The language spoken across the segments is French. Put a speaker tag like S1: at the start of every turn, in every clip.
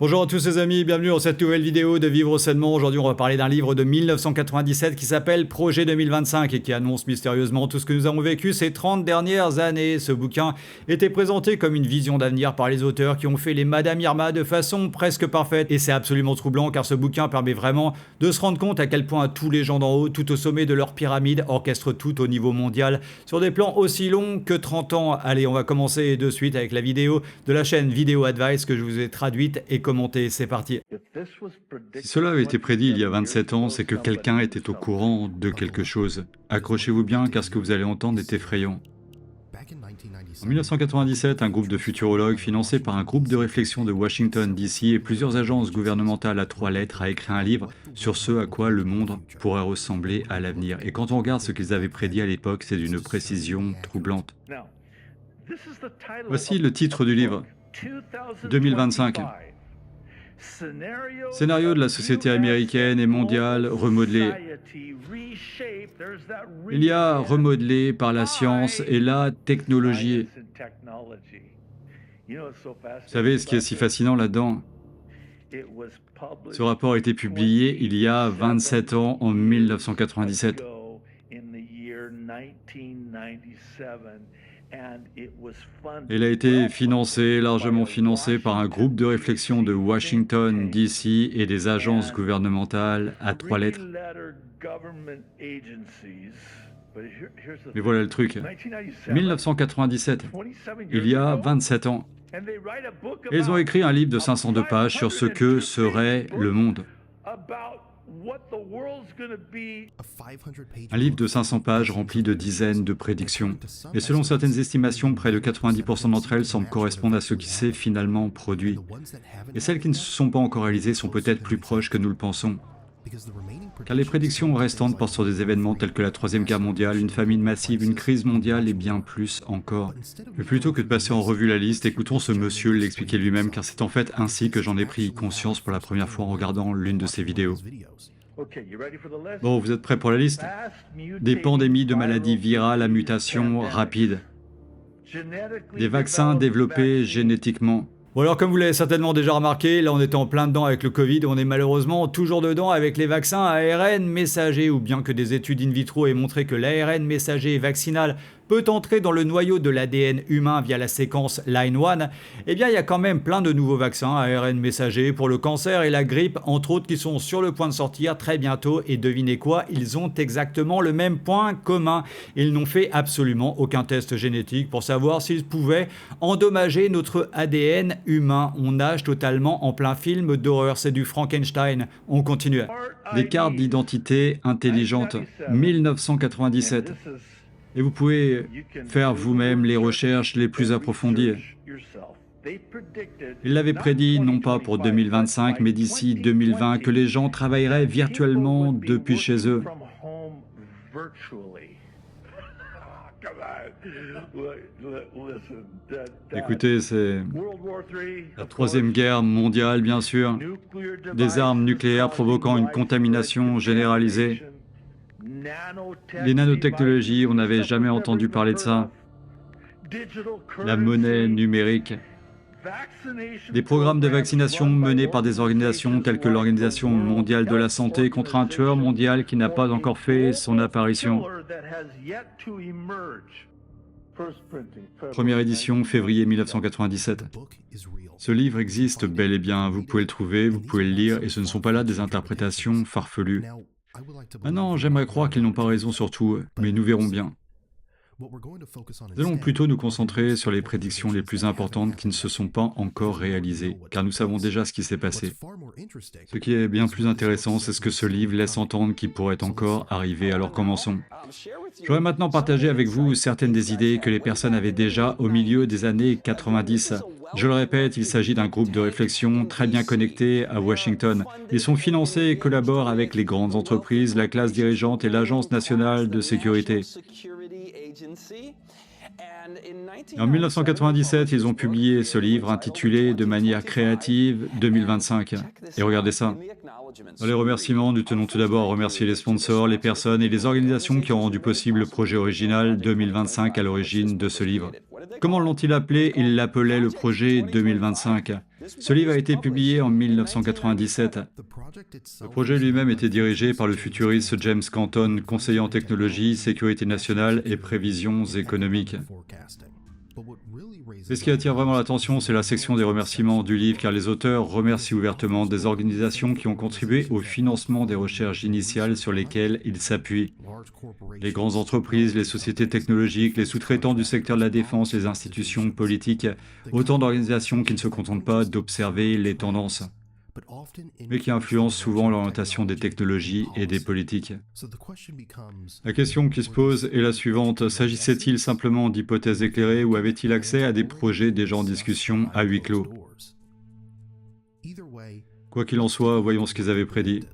S1: Bonjour à tous les amis, bienvenue dans cette nouvelle vidéo de Vivre Sainement. Aujourd'hui on va parler d'un livre de 1997 qui s'appelle Projet 2025 et qui annonce mystérieusement tout ce que nous avons vécu ces 30 dernières années. Ce bouquin était présenté comme une vision d'avenir par les auteurs qui ont fait les Madame Irma de façon presque parfaite. Et c'est absolument troublant car ce bouquin permet vraiment de se rendre compte à quel point tous les gens d'en haut, tout au sommet de leur pyramide, orchestrent tout au niveau mondial sur des plans aussi longs que 30 ans. Allez, on va commencer de suite avec la vidéo de la chaîne Vidéo Advice que je vous ai traduite et commenter, c'est parti.
S2: Si cela avait été prédit il y a 27 ans, c'est que quelqu'un était au courant de quelque chose. Accrochez-vous bien car ce que vous allez entendre est effrayant. En 1997, un groupe de futurologues financé par un groupe de réflexion de Washington DC et plusieurs agences gouvernementales à 3 lettres a écrit un livre sur ce à quoi le monde pourrait ressembler à l'avenir. Et quand on regarde ce qu'ils avaient prédit à l'époque, c'est d'une précision troublante. Voici le titre du livre, 2025. Scénario de la société américaine et mondiale remodelé. Il y a remodelé par la science et la technologie. Vous savez ce qui est si fascinant là-dedans? Ce rapport a été publié il y a 27 ans, en 1997. Il a été financé, largement financé par un groupe de réflexion de Washington, D.C. et des agences gouvernementales à 3 lettres. Mais voilà le truc. 1997, il y a 27 ans. Et ils ont écrit un livre de 502 pages sur ce que serait le monde. Un livre de 500 pages rempli de dizaines de prédictions. Et selon certaines estimations, près de 90% d'entre elles semblent correspondre à ce qui s'est finalement produit. Et celles qui ne se sont pas encore réalisées sont peut-être plus proches que nous le pensons. Car les prédictions restantes portent sur des événements tels que la Troisième Guerre mondiale, une famine massive, une crise mondiale et bien plus encore. Mais plutôt que de passer en revue la liste, écoutons ce monsieur l'expliquer lui-même, car c'est en fait ainsi que j'en ai pris conscience pour la première fois en regardant l'une de ses vidéos. Bon, vous êtes prêts pour la liste? Des pandémies de maladies virales à mutation rapide. Des vaccins développés génétiquement.
S1: Bon alors comme vous l'avez certainement déjà remarqué, là on était en plein dedans avec le Covid, on est malheureusement toujours dedans avec les vaccins ARN messagers, ou bien que des études in vitro aient montré que l'ARN messager vaccinal peut entrer dans le noyau de l'ADN humain via la séquence Line 1, eh bien il y a quand même plein de nouveaux vaccins ARN messagers pour le cancer et la grippe, entre autres, qui sont sur le point de sortir très bientôt, et devinez quoi, ils ont exactement le même point commun. Ils n'ont fait absolument aucun test génétique pour savoir s'ils pouvaient endommager notre ADN humain. On nage totalement en plein film d'horreur, c'est du Frankenstein. On continue.
S2: Des cartes d'identité intelligentes, 1997. Et vous pouvez faire vous-même les recherches les plus approfondies. Il l'avait prédit, non pas pour 2025, mais d'ici 2020, que les gens travailleraient virtuellement depuis chez eux. Écoutez, c'est la Troisième Guerre mondiale, bien sûr, des armes nucléaires provoquant une contamination généralisée. Les nanotechnologies, on n'avait jamais entendu parler de ça. La monnaie numérique. Des programmes de vaccination menés par des organisations telles que l'Organisation mondiale de la santé contre un tueur mondial qui n'a pas encore fait son apparition. Première édition, février 1997. Ce livre existe bel et bien, vous pouvez le trouver, vous pouvez le lire, et ce ne sont pas là des interprétations farfelues. Maintenant, j'aimerais croire qu'ils n'ont pas raison sur tout, mais nous verrons bien. Nous allons plutôt nous concentrer sur les prédictions les plus importantes qui ne se sont pas encore réalisées, car nous savons déjà ce qui s'est passé. Ce qui est bien plus intéressant, c'est ce que ce livre laisse entendre qui pourrait encore arriver, alors commençons. J'aurais maintenant partagé avec vous certaines des idées que les personnes avaient déjà au milieu des années 90. Je le répète, il s'agit d'un groupe de réflexion très bien connecté à Washington. Ils sont financés et collaborent avec les grandes entreprises, la classe dirigeante et l'Agence nationale de sécurité. En 1997, ils ont publié ce livre intitulé de manière créative 2025. Et regardez ça. Dans les remerciements, nous tenons tout d'abord à remercier les sponsors, les personnes et les organisations qui ont rendu possible le projet original 2025 à l'origine de ce livre. Comment l'ont-ils appelé? Ils l'appelaient le projet 2025. Ce livre a été publié en 1997. Le projet lui-même était dirigé par le futuriste James Canton, conseiller en technologie, sécurité nationale et prévisions économiques. Et ce qui attire vraiment l'attention, c'est la section des remerciements du livre, car les auteurs remercient ouvertement des organisations qui ont contribué au financement des recherches initiales sur lesquelles ils s'appuient. Les grandes entreprises, les sociétés technologiques, les sous-traitants du secteur de la défense, les institutions politiques, autant d'organisations qui ne se contentent pas d'observer les tendances, mais qui influencent souvent l'orientation des technologies et des politiques. La question qui se pose est la suivante: s'agissait-il simplement d'hypothèses éclairées ou avait-il accès à des projets déjà en discussion à huis clos? Quoi qu'il en soit, voyons ce qu'ils avaient prédit.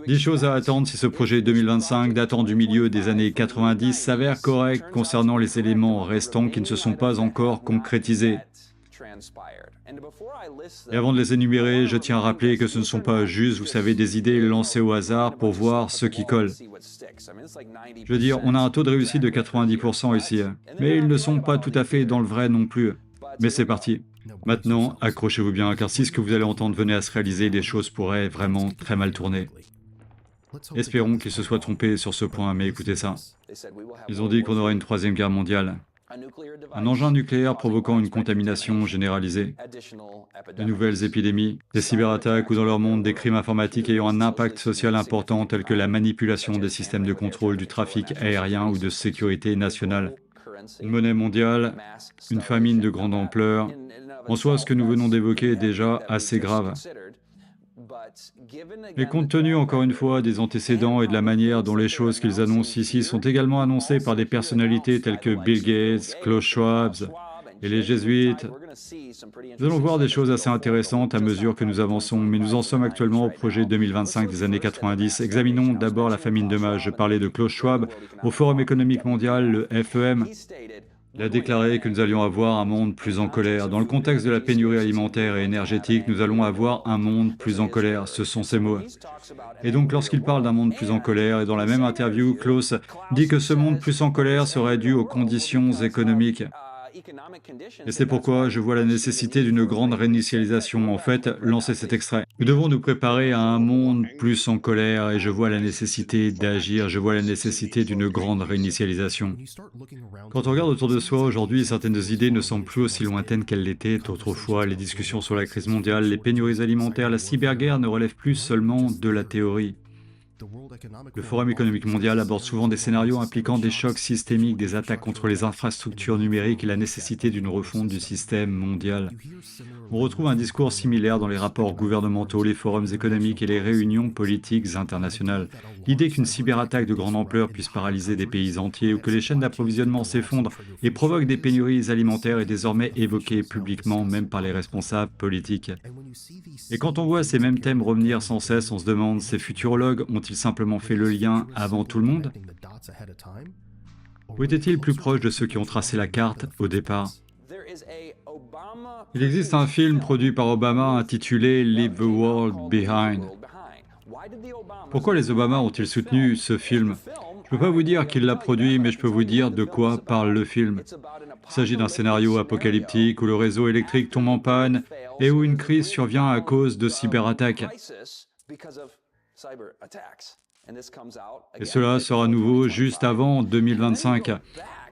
S2: 10 choses à attendre si ce projet 2025 datant du milieu des années 90 s'avère correct concernant les éléments restants qui ne se sont pas encore concrétisés. Et avant de les énumérer, je tiens à rappeler que ce ne sont pas juste, vous savez, des idées lancées au hasard pour voir ce qui colle. Je veux dire, on a un taux de réussite de 90% ici, mais ils ne sont pas tout à fait dans le vrai non plus. Mais c'est parti. Maintenant, accrochez-vous bien, car si ce que vous allez entendre venait à se réaliser, les choses pourraient vraiment très mal tourner. Espérons qu'ils se soient trompés sur ce point, mais écoutez ça. Ils ont dit qu'on aurait une troisième guerre mondiale. Un engin nucléaire provoquant une contamination généralisée, de nouvelles épidémies, des cyberattaques ou dans leur monde des crimes informatiques ayant un impact social important tels que la manipulation des systèmes de contrôle du trafic aérien ou de sécurité nationale, une monnaie mondiale, une famine de grande ampleur. En soi, ce que nous venons d'évoquer est déjà assez grave. Mais compte tenu, encore une fois, des antécédents et de la manière dont les choses qu'ils annoncent ici sont également annoncées par des personnalités telles que Bill Gates, Klaus Schwab et les Jésuites, nous allons voir des choses assez intéressantes à mesure que nous avançons, mais nous en sommes actuellement au projet 2025 des années 90. Examinons d'abord la famine de masse. Je parlais de Klaus Schwab au Forum économique mondial, le FEM. Il a déclaré que nous allions avoir un monde plus en colère. Dans le contexte de la pénurie alimentaire et énergétique, nous allons avoir un monde plus en colère. Ce sont ses mots. Et donc, lorsqu'il parle d'un monde plus en colère, et dans la même interview, Klaus dit que ce monde plus en colère serait dû aux conditions économiques. Et c'est pourquoi je vois la nécessité d'une grande réinitialisation. En fait, lancez cet extrait. Nous devons nous préparer à un monde plus en colère et je vois la nécessité d'agir, je vois la nécessité d'une grande réinitialisation. Quand on regarde autour de soi aujourd'hui, certaines idées ne semblent plus aussi lointaines qu'elles l'étaient autrefois. Les discussions sur la crise mondiale, les pénuries alimentaires, la cyberguerre ne relèvent plus seulement de la théorie. Le Forum économique mondial aborde souvent des scénarios impliquant des chocs systémiques, des attaques contre les infrastructures numériques et la nécessité d'une refonte du système mondial. On retrouve un discours similaire dans les rapports gouvernementaux, les forums économiques et les réunions politiques internationales. L'idée qu'une cyberattaque de grande ampleur puisse paralyser des pays entiers ou que les chaînes d'approvisionnement s'effondrent et provoquent des pénuries alimentaires est désormais évoquée publiquement, même par les responsables politiques. Et quand on voit ces mêmes thèmes revenir sans cesse, on se demande, ces futurologues ont-ils simplement fait le lien avant tout le monde? Ou étaient-ils plus proches de ceux qui ont tracé la carte au départ? Il existe un film produit par Obama intitulé Leave the World Behind. Pourquoi les Obama ont-ils soutenu ce film? Je ne peux pas vous dire qui l'a produit, mais je peux vous dire de quoi parle le film. Il s'agit d'un scénario apocalyptique où le réseau électrique tombe en panne et où une crise survient à cause de cyberattaques. Et cela sera nouveau juste avant 2025.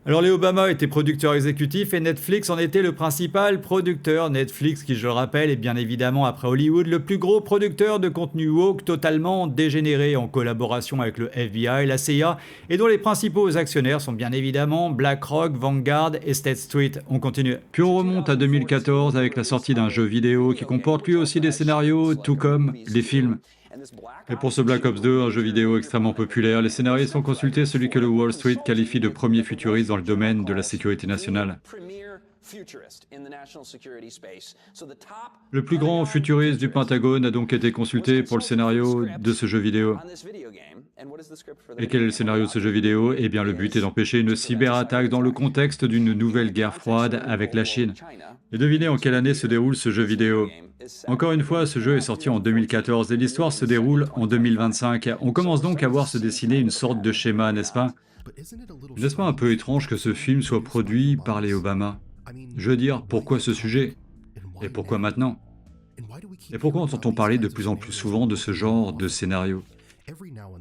S1: Alors les Obama étaient producteurs exécutifs et Netflix en était le principal producteur. Netflix, qui je le rappelle, est bien évidemment après Hollywood le plus gros producteur de contenu woke totalement dégénéré en collaboration avec le FBI, la CIA et dont les principaux actionnaires sont bien évidemment BlackRock, Vanguard et State Street. On continue.
S2: Puis on remonte à 2014 avec la sortie d'un jeu vidéo qui comporte lui aussi des scénarios, tout comme des films. Et pour ce Black Ops 2, un jeu vidéo extrêmement populaire, les scénaristes ont consulté celui que le Wall Street qualifie de premier futuriste dans le domaine de la sécurité nationale. Le plus grand futuriste du Pentagone a donc été consulté pour le scénario de ce jeu vidéo. Et quel est le scénario de ce jeu vidéo? Eh bien, le but est d'empêcher une cyberattaque dans le contexte d'une nouvelle guerre froide avec la Chine. Et devinez en quelle année se déroule ce jeu vidéo? Encore une fois, ce jeu est sorti en 2014 et l'histoire se déroule en 2025. On commence donc à voir se dessiner une sorte de schéma, n'est-ce pas? N'est-ce pas un peu étrange que ce film soit produit par les Obama? Je veux dire, pourquoi ce sujet? Et pourquoi maintenant? Et pourquoi entend-on parler de plus en plus souvent de ce genre de scénario?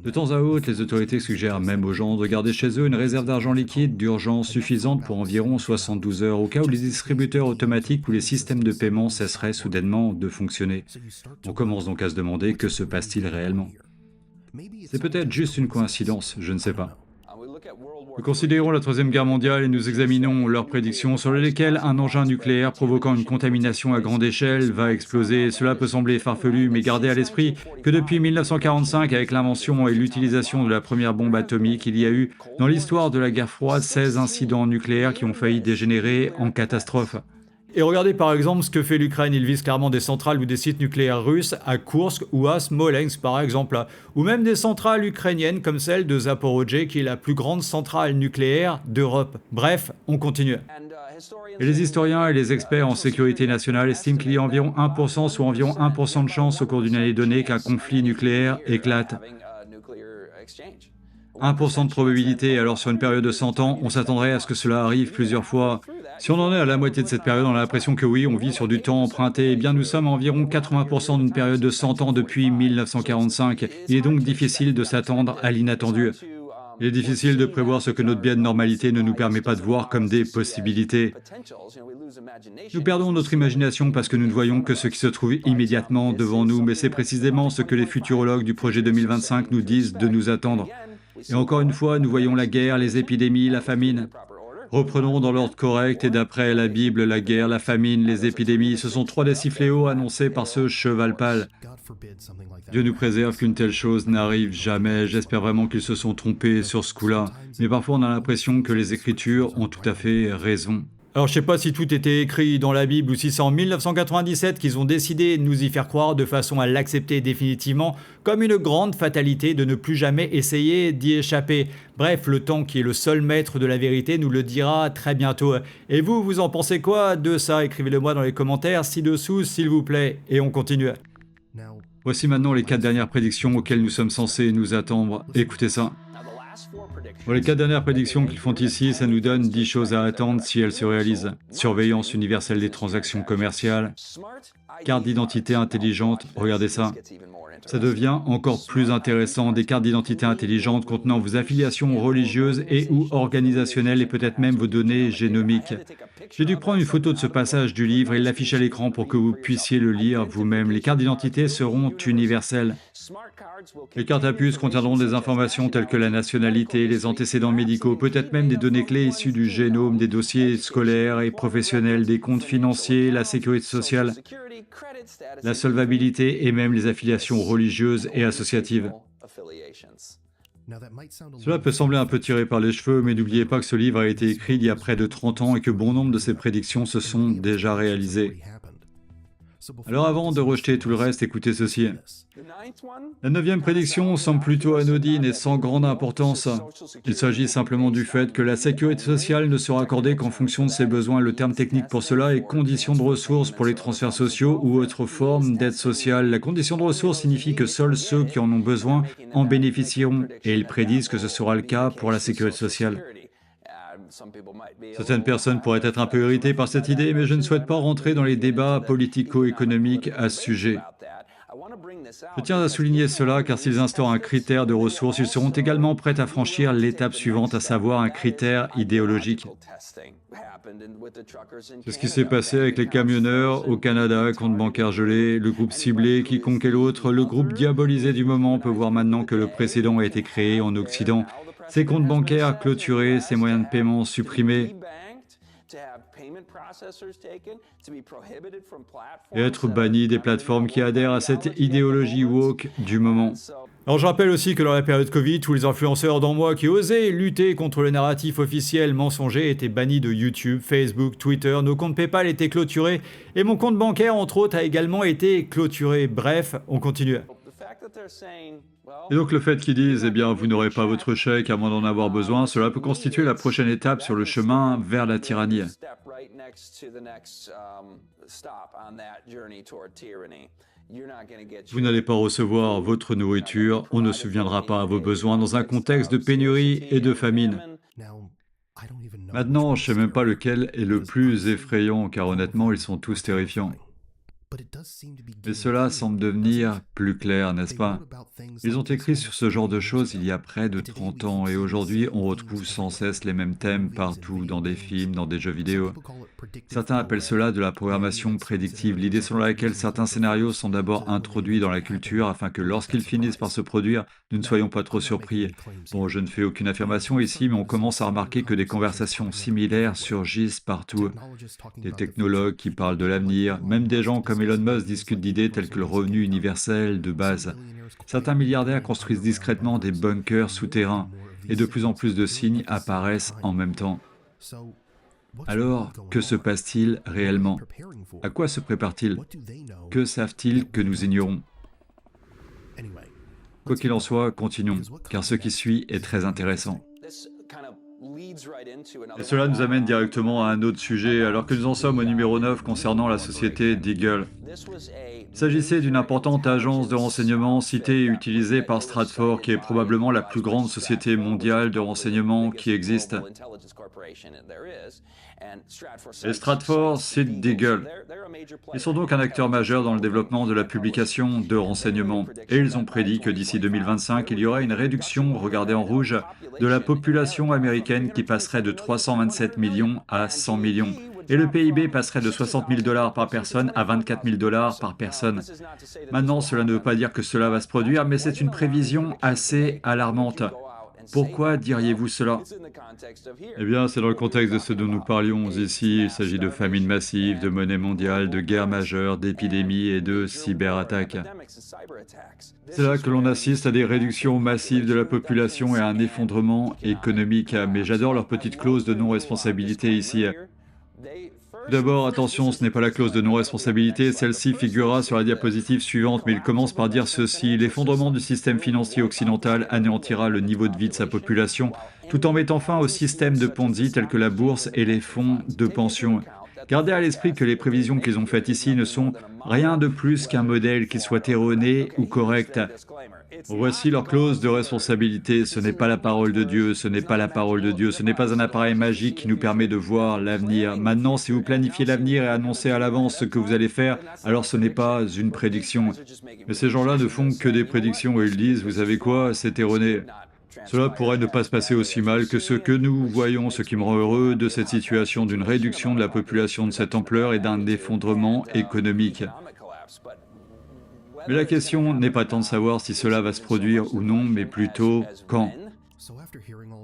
S2: De temps à autre, les autorités suggèrent même aux gens de garder chez eux une réserve d'argent liquide d'urgence suffisante pour environ 72 heures, au cas où les distributeurs automatiques ou les systèmes de paiement cesseraient soudainement de fonctionner. On commence donc à se demander que se passe-t-il réellement? C'est peut-être juste une coïncidence, je ne sais pas. Nous considérons la Troisième Guerre mondiale et nous examinons leurs prédictions sur lesquelles un engin nucléaire provoquant une contamination à grande échelle va exploser. Cela peut sembler farfelu, mais gardez à l'esprit que depuis 1945, avec l'invention et l'utilisation de la première bombe atomique, il y a eu, dans l'histoire de la guerre froide, 16 incidents nucléaires qui ont failli dégénérer en catastrophe.
S1: Et regardez par exemple ce que fait l'Ukraine, il vise clairement des centrales ou des sites nucléaires russes à Koursk ou à Smolensk par exemple, ou même des centrales ukrainiennes comme celle de Zaporozhye qui est la plus grande centrale nucléaire d'Europe. Bref, on continue.
S2: Et les historiens et les experts en sécurité nationale estiment qu'il y a environ 1%, soit environ 1% de chance au cours d'une année donnée qu'un conflit nucléaire éclate. 1% de probabilité, alors sur une période de 100 ans, on s'attendrait à ce que cela arrive plusieurs fois. Si on en est à la moitié de cette période, on a l'impression que oui, on vit sur du temps emprunté. Eh bien, nous sommes à environ 80% d'une période de 100 ans depuis 1945. Il est donc difficile de s'attendre à l'inattendu. Il est difficile de prévoir ce que notre biais de normalité ne nous permet pas de voir comme des possibilités. Nous perdons notre imagination parce que nous ne voyons que ce qui se trouve immédiatement devant nous, mais c'est précisément ce que les futurologues du projet 2025 nous disent de nous attendre. Et encore une fois, nous voyons la guerre, les épidémies, la famine. Reprenons dans l'ordre correct et d'après la Bible, la guerre, la famine, les épidémies, ce sont 3 des 6 fléaux annoncés par ce cheval pâle. Dieu nous préserve qu'une telle chose n'arrive jamais. J'espère vraiment qu'ils se sont trompés sur ce coup-là. Mais parfois on a l'impression que les Écritures ont tout à fait raison.
S1: Alors je sais pas si tout était écrit dans la Bible ou si c'est en 1997 qu'ils ont décidé de nous y faire croire de façon à l'accepter définitivement comme une grande fatalité de ne plus jamais essayer d'y échapper. Bref, le temps qui est le seul maître de la vérité nous le dira très bientôt. Et vous, vous en pensez quoi de ça? Écrivez-le moi dans les commentaires ci-dessous s'il vous plaît. Et on continue.
S2: Voici maintenant les 4 dernières prédictions auxquelles nous sommes censés nous attendre. Écoutez ça. Pour les 4 dernières prédictions qu'ils font ici, ça nous donne 10 choses à attendre si elles se réalisent. Surveillance universelle des transactions commerciales, carte d'identité intelligente, regardez ça. Ça devient encore plus intéressant, des cartes d'identité intelligentes contenant vos affiliations religieuses et ou organisationnelles et peut-être même vos données génomiques. J'ai dû prendre une photo de ce passage du livre et l'afficher à l'écran pour que vous puissiez le lire vous-même. Les cartes d'identité seront universelles. Les cartes à puce contiendront des informations telles que la nationalité, les antécédents médicaux, peut-être même des données clés issues du génome, des dossiers scolaires et professionnels, des comptes financiers, la sécurité sociale, la solvabilité et même les affiliations religieuses et associatives. Cela peut sembler un peu tiré par les cheveux, mais n'oubliez pas que ce livre a été écrit il y a près de 30 ans et que bon nombre de ces prédictions se sont déjà réalisées. Alors avant de rejeter tout le reste, écoutez ceci. La 9e prédiction semble plutôt anodine et sans grande importance. Il s'agit simplement du fait que la sécurité sociale ne sera accordée qu'en fonction de ses besoins. Le terme technique pour cela est condition de ressources pour les transferts sociaux ou autres formes d'aide sociale. La condition de ressources signifie que seuls ceux qui en ont besoin en bénéficieront, et ils prédisent que ce sera le cas pour la sécurité sociale. Certaines personnes pourraient être un peu irritées par cette idée, mais je ne souhaite pas rentrer dans les débats politico-économiques à ce sujet. Je tiens à souligner cela car s'ils instaurent un critère de ressources, ils seront également prêts à franchir l'étape suivante, à savoir un critère idéologique. C'est ce qui s'est passé avec les camionneurs au Canada, compte bancaire gelé, le groupe ciblé, quiconque est l'autre, le groupe diabolisé du moment peut voir maintenant que le précédent a été créé en Occident. Ses comptes bancaires clôturés, ses moyens de paiement supprimés, et être banni des plateformes qui adhèrent à cette idéologie woke du moment.
S1: Alors je rappelle aussi que dans la période Covid, tous les influenceurs dans moi qui osaient lutter contre le narratif officiel mensonger étaient bannis de YouTube, Facebook, Twitter, nos comptes PayPal étaient clôturés et mon compte bancaire entre autres a également été clôturé. Bref, on continue.
S2: Et donc le fait qu'ils disent, eh bien, vous n'aurez pas votre chèque à moins d'en avoir besoin, cela peut constituer la prochaine étape sur le chemin vers la tyrannie. Vous n'allez pas recevoir votre nourriture, on ne subviendra pas à vos besoins dans un contexte de pénurie et de famine. Maintenant, je ne sais même pas lequel est le plus effrayant, car honnêtement, ils sont tous terrifiants. Mais cela semble devenir plus clair, n'est-ce pas? Ils ont écrit sur ce genre de choses il y a près de 30 ans et aujourd'hui on retrouve sans cesse les mêmes thèmes partout, dans des films, dans des jeux vidéo. Certains appellent cela de la programmation prédictive, l'idée selon laquelle certains scénarios sont d'abord introduits dans la culture afin que lorsqu'ils finissent par se produire, nous ne soyons pas trop surpris. Bon, je ne fais aucune affirmation ici, mais on commence à remarquer que des conversations similaires surgissent partout. Des technologues qui parlent de l'avenir, même des gens comme Elon Musk discutent d'idées telles que le revenu universel de base. Certains milliardaires construisent discrètement des bunkers souterrains, et de plus en plus de signes apparaissent en même temps. Alors, que se passe-t-il réellement? À quoi se préparent-ils? Que savent-ils que nous ignorons? Quoi qu'il en soit, continuons, car ce qui suit est très intéressant. Et cela nous amène directement à un autre sujet, alors que nous en sommes au numéro 9 concernant la société Deagle. Il s'agissait d'une importante agence de renseignement citée et utilisée par Stratfor, qui est probablement la plus grande société mondiale de renseignement qui existe. Et Stratfor cite Deagle. Ils sont donc un acteur majeur dans le développement de la publication de renseignements. Et ils ont prédit que d'ici 2025, il y aura une réduction, regardée en rouge, de la population américaine qui passerait de 327 millions à 100 millions. Et le PIB passerait de 60 000 $ par personne à 24 000 $ par personne. Maintenant, cela ne veut pas dire que cela va se produire, mais c'est une prévision assez alarmante. Pourquoi diriez-vous cela? Eh bien, c'est dans le contexte de ce dont nous parlions ici. Il s'agit de famines massives, de monnaie mondiale, de guerres majeures, d'épidémies et de cyberattaques. C'est là que l'on assiste à des réductions massives de la population et à un effondrement économique. Mais j'adore leur petite clause de non-responsabilité ici. D'abord, attention, ce n'est pas la clause de non-responsabilité, celle-ci figurera sur la diapositive suivante, mais il commence par dire ceci: l'effondrement du système financier occidental anéantira le niveau de vie de sa population, tout en mettant fin aux systèmes de Ponzi tels que la bourse et les fonds de pension. Gardez à l'esprit que les prévisions qu'ils ont faites ici ne sont rien de plus qu'un modèle qui soit erroné ou correct. Voici leur clause de responsabilité. Ce n'est pas la parole de Dieu, ce n'est pas la parole de Dieu, ce n'est pas un appareil magique qui nous permet de voir l'avenir. Maintenant, si vous planifiez l'avenir et annoncez à l'avance ce que vous allez faire, alors ce n'est pas une prédiction. Mais ces gens-là ne font que des prédictions et ils disent, vous savez quoi, c'est erroné. Cela pourrait ne pas se passer aussi mal que ce que nous voyons, ce qui me rend heureux de cette situation d'une réduction de la population de cette ampleur et d'un effondrement économique. Mais la question n'est pas tant de savoir si cela va se produire ou non, mais plutôt quand.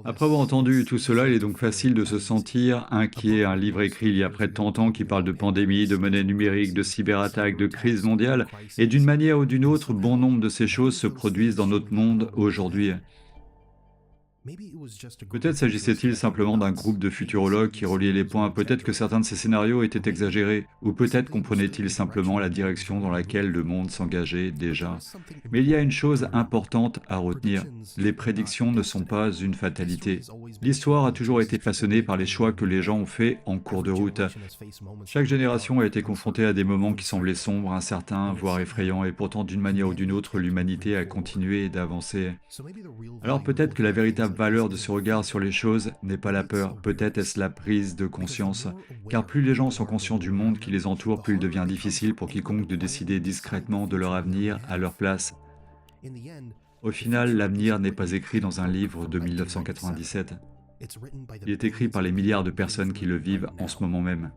S2: Après avoir entendu tout cela, il est donc facile de se sentir inquiet. Un livre écrit il y a près de 30 ans qui parle de pandémie, de monnaie numérique, de cyberattaque, de crise mondiale, et d'une manière ou d'une autre, bon nombre de ces choses se produisent dans notre monde aujourd'hui. Peut-être s'agissait-il simplement d'un groupe de futurologues qui reliait les points, peut-être que certains de ces scénarios étaient exagérés, ou peut-être comprenaient-ils simplement la direction dans laquelle le monde s'engageait déjà. Mais il y a une chose importante à retenir, les prédictions ne sont pas une fatalité. L'histoire a toujours été façonnée par les choix que les gens ont faits en cours de route. Chaque génération a été confrontée à des moments qui semblaient sombres, incertains, voire effrayants, et pourtant d'une manière ou d'une autre, l'humanité a continué d'avancer. Alors peut-être que la véritable valeur de ce regard sur les choses n'est pas la peur, peut-être est-ce la prise de conscience. Car plus les gens sont conscients du monde qui les entoure, plus il devient difficile pour quiconque de décider discrètement de leur avenir à leur place. Au final, l'avenir n'est pas écrit dans un livre de 1997. Il est écrit par les milliards de personnes qui le vivent en ce moment même.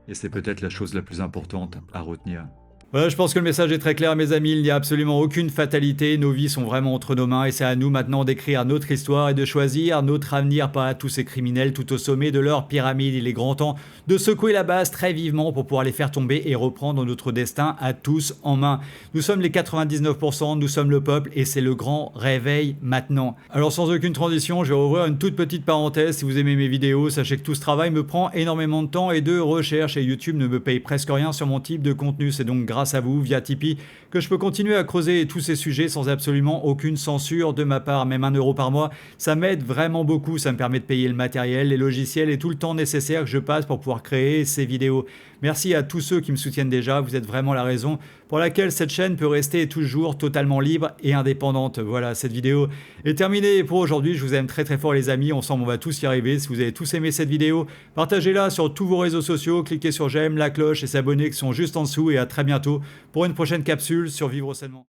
S2: Et c'est peut-être la chose la plus importante à retenir.
S1: Voilà, je pense que le message est très clair, mes amis, il n'y a absolument aucune fatalité, nos vies sont vraiment entre nos mains et c'est à nous maintenant d'écrire notre histoire et de choisir notre avenir, pas à tous ces criminels tout au sommet de leur pyramide. Il est grand temps de secouer la base très vivement pour pouvoir les faire tomber et reprendre notre destin à tous en main. Nous sommes les 99%, nous sommes le peuple et c'est le grand réveil maintenant. Alors sans aucune transition, je vais rouvrir une toute petite parenthèse. Si vous aimez mes vidéos, sachez que tout ce travail me prend énormément de temps et de recherche et YouTube ne me paye presque rien sur mon type de contenu. C'est donc grâce à vous, via Tipeee, que je peux continuer à creuser tous ces sujets sans absolument aucune censure de ma part. Même 1 € par mois, ça m'aide vraiment beaucoup. Ça me permet de payer le matériel, les logiciels et tout le temps nécessaire que je passe pour pouvoir créer ces vidéos. Merci à tous ceux qui me soutiennent déjà, vous êtes vraiment la raison pour laquelle cette chaîne peut rester toujours totalement libre et indépendante. Voilà, cette vidéo est terminée pour aujourd'hui. Je vous aime très très fort les amis, ensemble on va tous y arriver. Si vous avez tous aimé cette vidéo, partagez-la sur tous vos réseaux sociaux, cliquez sur j'aime, la cloche et s'abonner qui sont juste en dessous et à très bientôt pour une prochaine capsule sur Vivre sainement.